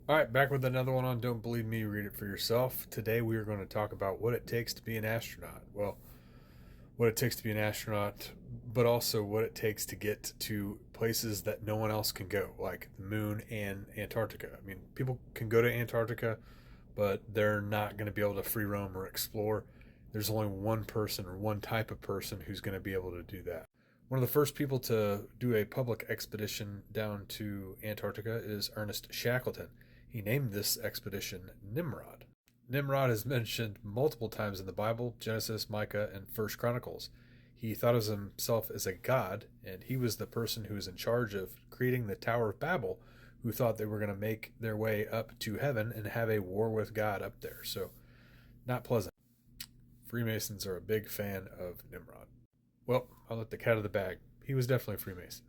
All right, back with another one on Don't Believe Me, Read It for Yourself. Today we are going to talk about what it takes to be an astronaut. Well, what it takes to be an astronaut, but also what it takes to get to places that no one else can go, like the moon and Antarctica. I mean, people can go to Antarctica, but they're not going to be able to free roam or explore. There's only one person or one type of person who's going to be able to do that. One of the first people to do a public expedition down to Antarctica is Ernest Shackleton. He named this expedition Nimrod. Nimrod is mentioned multiple times in the Bible, Genesis, Micah, and First Chronicles. He thought of himself as a god, and he was the person who was in charge of creating the Tower of Babel, who thought they were going to make their way up to heaven and have a war with God up there. So, not pleasant. Freemasons are a big fan of Nimrod. Well, I'll let the cat out of the bag. He was definitely a Freemason.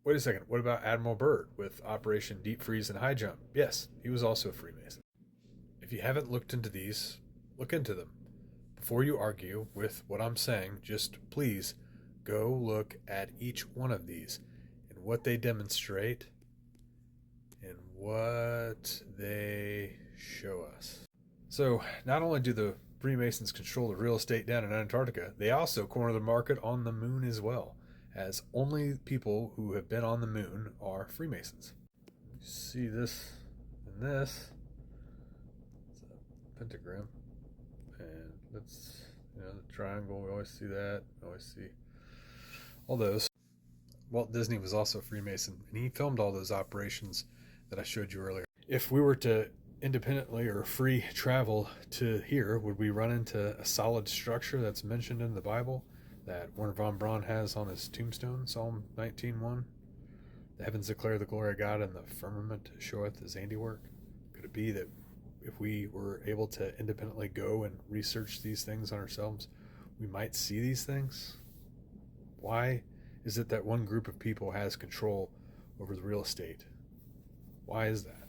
Wait a second. What about Admiral Byrd with Operation Deep Freeze and High Jump? Yes, he was also a Freemason. If you haven't looked into these, look into them. Before you argue with what I'm saying, just please go look at each one of these and what they demonstrate and what they show us. So, not only do the Freemasons control the real estate down in Antarctica, they also corner the market on the moon as well, as only people who have been on the moon are Freemasons. You see this and this. It's a pentagram. And that's, the triangle. We always see that. We always see all those. Walt Disney was also a Freemason, and he filmed all those operations that I showed you earlier. If we were to independently or free travel to here, would we run into a solid structure that's mentioned in the Bible that Werner von Braun has on his tombstone, Psalm 19:1? The heavens declare the glory of God, and the firmament showeth his handiwork. Could it be that if we were able to independently go and research these things on ourselves, we might see these things? Why is it that one group of people has control over the real estate? Why is that?